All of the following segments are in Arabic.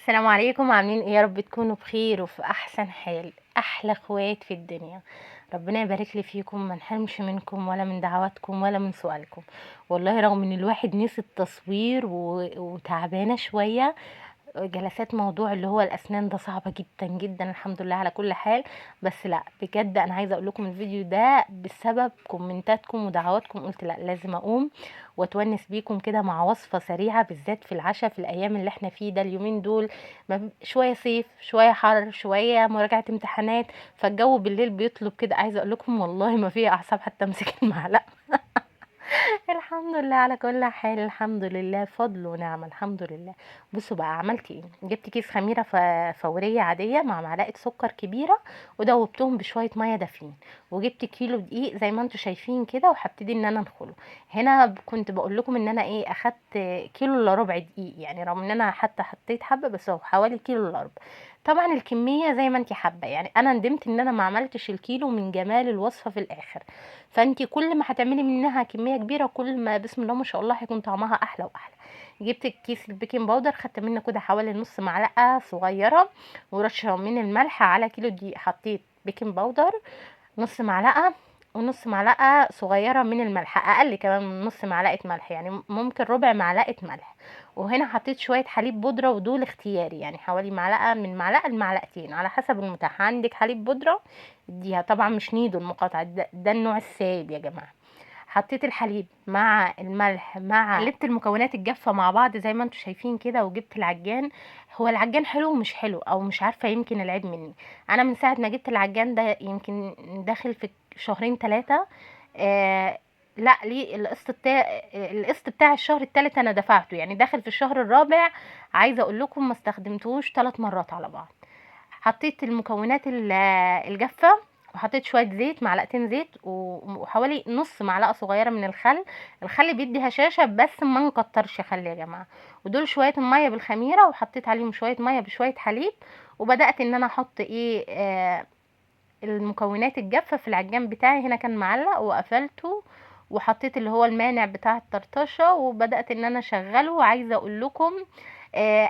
السلام عليكم، عاملين ايه؟ يا رب تكونوا بخير وفي احسن حال. احلى اخوات في الدنيا، ربنا يبارك لي فيكم، ما نحرمش منكم ولا من دعواتكم ولا من سؤالكم. والله رغم ان الواحد نسي التصوير وتعبانه شويه. جلسات موضوع اللي هو الاسنان ده صعبه جدا جدا، الحمد لله على كل حال. بس لا بجد انا عايزه اقول لكم الفيديو ده بسبب كومنتاتكم ودعواتكم، قلت لا لازم اقوم واتونس بيكم كده مع وصفه سريعه، بالذات في العشاء في الايام اللي احنا فيه ده اليومين دول. شويه صيف شويه حر شويه مراجعه امتحانات، فالجو بالليل بيطلب كده. عايزه اقول لكم والله ما في اعصاب حتى امسك المعلقه. الحمد لله على كل حال، الحمد لله فضل ونعمة، الحمد لله. بصوا بقى عملت ايه. جبت كيس خميرة فورية عادية مع معلقة سكر كبيرة، ودوبتهم بشوية مية دافين. وجبت كيلو دقيق زي ما انتوا شايفين كده، وهبتدي ان انا انخله. هنا كنت بقول لكم ان انا ايه، اخدت كيلو الا ربع دقيق، يعني رغم ان انا حتى حطيت حبة بس هو حوالي كيلو الا ربع. طبعا الكمية زي ما انت حابة، يعني انا ندمت ان انا ما عملتش الكيلو من جمال الوصفة في الاخر. فانتي كل ما هتعملي منها كميه كبيره كل ما بسم الله ما شاء الله هيكون طعمها احلى واحلى. جبت كيس البيكنج باودر، خدت منه كده حوالي نص معلقه صغيره، ورشه من الملح. على كيلو دقيق حطيت بيكنج باودر نص معلقه، ونص معلقه صغيره من الملح، اقل كمان من نص معلقه ملح، يعني ممكن ربع معلقه ملح. وهنا حطيت شويه حليب بودره، ودول اختياري، يعني حوالي معلقه من معلقه لمعلقتين على حسب المتاح. عندك حليب بودره اديها، طبعا مش نيدو المقاطعه ده النوع السائل يا جماعه. حطيت الحليب مع الملح مع قلبت المكونات الجافه مع بعض زي ما انتم شايفين كده، وجبت العجان. هو العجان حلو ومش حلو، او مش عارفه، يمكن العيب مني. انا من ساعه ما جبت العجان ده يمكن داخل في شهرين ثلاثه. لا ليه القسط بتاع الشهر الثالث انا دفعته، يعني داخل في الشهر الرابع. عايزه اقول لكم ما استخدمتوش 3 مرات على بعض. حطيت المكونات الجافه، وحطيت شويه زيت، معلقتين زيت، وحوالي نص معلقه صغيره من الخل. الخل بيدي هشاشه بس ما نكترش خل يا جماعه. ودول شويه الميه بالخميره، وحطيت عليهم شويه ميه بشويه حليب. وبدات ان انا احط ايه المكونات الجافه في العجان بتاعي. هنا كان معلق وقفلته، وحطيت اللي هو المانع بتاع الطرطشه، وبدات ان انا اشغله. وعايزه اقول لكم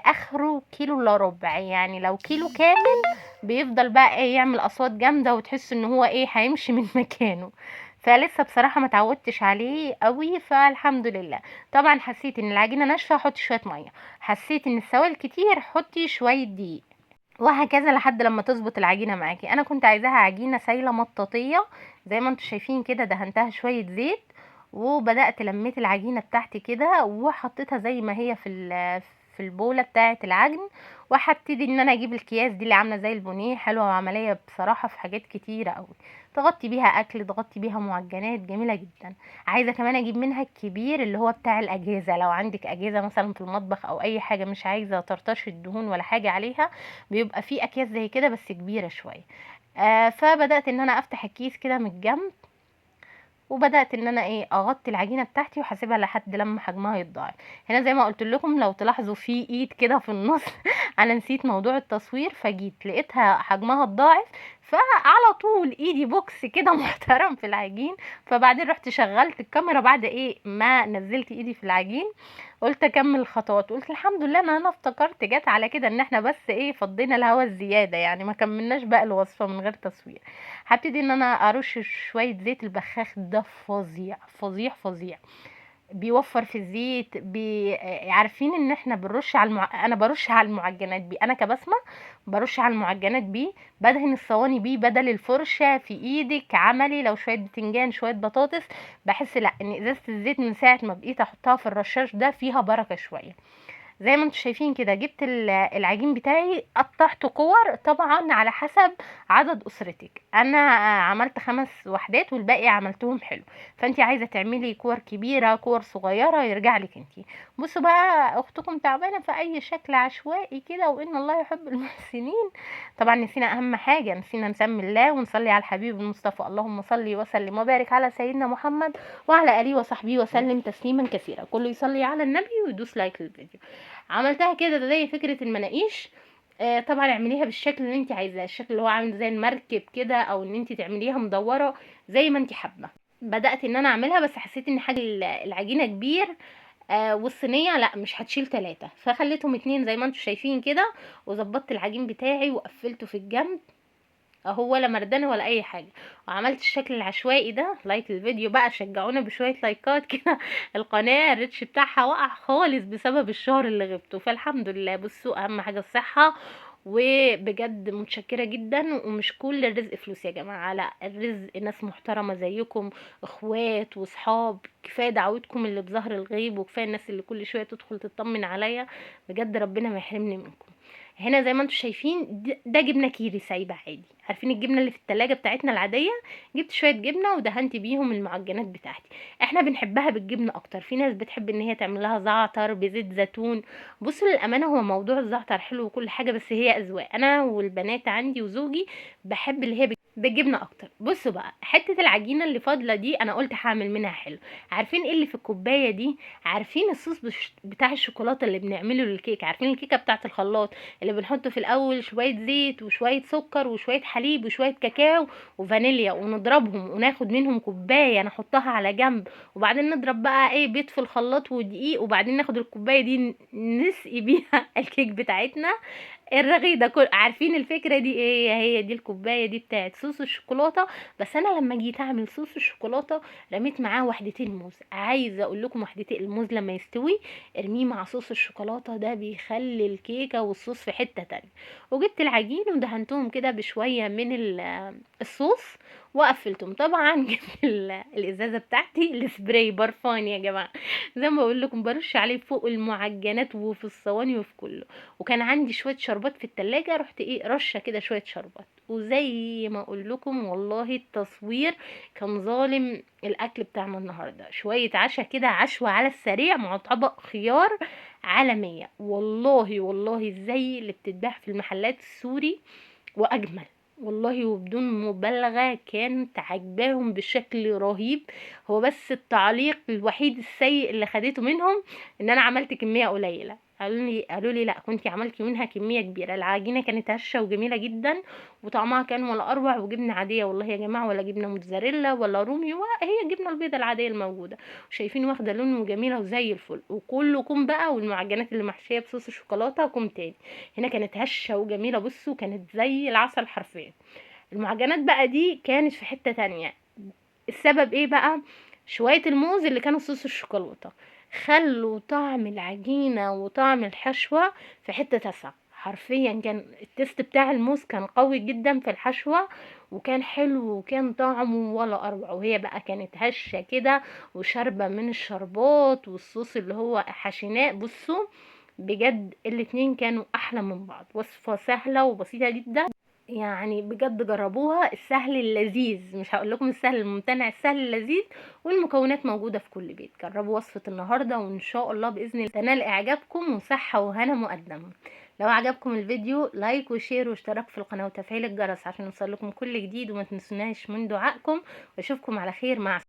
اخره كيلو الا ربع، يعني لو كيلو كامل بيفضل بقى ايه يعمل اصوات جامده، وتحس ان هو ايه هيمشي من مكانه. فلسه بصراحه ما اتعودتش عليه قوي، فالحمد لله. طبعا حسيت ان العجينه ناشفه، حطي شويه ميه. حسيت ان السوائل كتير، حطي شويه دقيق. وهكذا لحد لما تظبط العجينه معاكي. انا كنت عايزاها عجينه سايله مطاطيه زي ما انتم شايفين كده، دهنتها شويه زيت. وبدات لميت العجينه بتاعتي كده، وحطيتها زي ما هي في البوله بتاعه العجن. وهبتدي ان انا اجيب الكياس دي اللي عامله زي البونيه، حلوه وعمليه بصراحه في حاجات كتيره قوي. تغطي بيها اكل، تغطي بيها معجنات جميله جدا. عايزه كمان اجيب منها الكبير اللي هو بتاع الاجهزه، لو عندك اجهزه مثلا في المطبخ او اي حاجه مش عايزه طرطشه الدهون ولا حاجه عليها، بيبقى فيه اكياس زي كده بس كبيره شويه. فبدات ان انا افتح الكيس كده من الجنب، وبدات ان انا ايه اغطي العجينه بتاعتي وهسيبها لحد لما حجمها يتضاعف. هنا زي ما قلت لكم لو تلاحظوا في ايد كده في النص. انا نسيت موضوع التصوير، فجيت لقيتها حجمها اتضاعف، فعلى طول ايدي بوكس كده محترم في العجين. فبعدين رحت شغلت الكاميرا بعد ايه ما نزلت ايدي في العجين. قلت اكمل الخطوات، قلت الحمد لله ان انا افتكرت جت على كده ان احنا بس ايه فضينا الهوا الزياده، يعني ما كملناش بقى الوصفه من غير تصوير. هبتدي ان انا ارش شويه زيت البخاخ ده، فظيع فظيع فظيع. بيوفر في الزيت عارفين ان احنا بنرش انا برش على المعجنات بيه، انا كبسمه برش على المعجنات بيه. بدهن الصواني بيه بدل الفرشه في ايدك عملي. لو شويه بتنجان شويه بطاطس، بحس لا ان ازازه الزيت من ساعه ما بقيت احطها في الرشاش ده فيها بركه شويه. زي ما انتم شايفين كده جبت العجين بتاعي، قطعته كور طبعا على حسب عدد اسرتك. انا عملت 5 وحدات والباقي عملتهم حلو. فانت عايزه تعملي كور كبيره كور صغيره يرجع لك انت. بصوا بقى اختكم تعبانه في اي شكل عشوائي كده، وان الله يحب المحسنين. طبعا نسينا اهم حاجه، نسينا نسمي الله ونصلي على الحبيب المصطفى. اللهم صل وسلم وبارك على سيدنا محمد وعلى اله وصحبه وسلم تسليما كثيرا. كله يصلي على النبي ويدوس لايك للفيديو. عملتها كده زي فكرة المناقيش. طبعا اعمليها بالشكل اللي انت عايزاه، الشكل اللي هو عامل زي المركب كده، او ان انت تعمليها مدورة زي ما انت حابة. بدأت ان انا اعملها بس حسيت ان حاجة العجينة كبير. والصينيه لا مش هتشيل 3، فخليتهم 2 زي ما انتم شايفين كده. وظبطت العجين بتاعي وقفلته في الجنب اهو، ولا مردانه ولا اي حاجه. وعملت الشكل العشوائي ده. لايك الفيديو بقى، شجعونا بشويه لايكات كده. القناه الريتش بتاعها وقع خالص بسبب الشهر اللي غبته، فالحمد لله. بصوا اهم حاجه الصحه. وبجد متشكره جدا. ومش كل الرزق فلوس يا جماعه، لا الرزق ناس محترمه زيكم، اخوات وصحاب. كفايه دعوتكم اللي بظهر الغيب، وكفايه الناس اللي كل شويه تدخل تطمن عليا. بجد ربنا ما يحرمني منكم. هنا زي ما انتم شايفين ده جبنه كيري سايبه عادي. عارفين الجبنه اللي في التلاجة بتاعتنا العاديه؟ جبت شويه جبنه ودهنت بيهم المعجنات بتاعتي. احنا بنحبها بالجبنه اكتر، في ناس بتحب ان هي تعمل لها زعتر بزيت زيتون. بصوا للامانه هو موضوع الزعتر حلو وكل حاجه، بس هي اذواق. انا والبنات عندي وزوجي بحب اللي هي بالجبنه اكتر. بصوا بقى حته العجينه اللي فاضله دي انا قلت هعمل منها حلو. عارفين ايه اللي في الكوبايه دي؟ عارفين الصوص بتاع الشوكولاته اللي بنعمله للكيكه؟ عارفين الكيكه بتاعه الخلاط اللي بنحط في الاول شويه زيت وشويه سكر وشويه حليب وشويه كاكاو وفانيليا، ونضربهم وناخد منهم كوبايه نحطها على جنب، وبعدين نضرب بقى ايه بيض في الخلاط ودقيق، وبعدين ناخد الكوبايه دي نسقي بيها الكيك بتاعتنا الرغي ده كل. عارفين الفكره دي ايه؟ هي دي الكوبايه دي بتاعت صوص الشوكولاته. بس انا لما جيت اعمل صوص الشوكولاته رميت معاه وحدتين موز. عايزه اقول لكم وحدتين الموز لما يستوي ارميه مع صوص الشوكولاته، ده بيخلي الكيكه والصوص في حته تانية. وجبت العجين ودهنتهم كده بشويه من الصوص وقفلتهم. طبعا جبت الازازه بتاعتي السبراي برفان يا جماعه، زي ما بقول لكم برش عليه فوق المعجنات وفي الصواني وفي كله. وكان عندي شويه شربات في التلاجة، رحت ايه رشه كده شويه شربات. وزي ما اقول لكم والله التصوير كان ظالم الاكل بتاعنا النهارده. شويه عشا كده، عشوه على السريع مع طبق خيار عالميه، والله والله زي اللي بتتباع في المحلات السوري واجمل. والله وبدون مبالغة كانت عجباهم بشكل رهيب. هو بس التعليق الوحيد السيء اللي خدته منهم ان انا عملت كمية قليلة. قالوا لي لا كنتي عملتي منها كمية كبيرة. العجينة كانت هشة وجميلة جدا، وطعمها كان ولا اروع. وجبنة عادية والله يا جماعة، ولا جبنة موتزاريلا ولا رومي، وهي الجبنة البيضة العادية الموجودة. شايفين واخدة لون وجميلة وزي الفل. وكلكم بقى والمعجنات اللي محشية بصوص الشوكولاتة كوم تاني. هنا كانت هشة وجميلة. بصوا كانت زي العسل حرفيا. المعجنات بقى دي كانت في حتة تانية. السبب ايه بقى؟ شوية الموز اللي كانوا صوص الشوكولاتة خلوا طعم العجينة وطعم الحشوة في حتة تاسعة حرفيا. كان التست بتاع الموز كان قوي جدا في الحشوة، وكان حلو وكان طعمه ولا اروع. وهي بقى كانت هشة كده وشاربة من الشربات والصوص اللي هو حشيناه. بصوا بجد الاتنين كانوا احلى من بعض. وصفة سهلة وبسيطة جدا، يعني بجد جربوها. السهل اللذيذ، مش هقول لكم السهل الممتنع، السهل اللذيذ. والمكونات موجودة في كل بيت. جربوا وصفة النهاردة وان شاء الله بإذن الله تنال اعجابكم وصحة وهنا مقدم. لو عجبكم الفيديو لايك وشير واشتراك في القناة وتفعيل الجرس عشان يوصل لكم كل جديد. وما تنسوناش من دعائكم. واشوفكم على خير. مع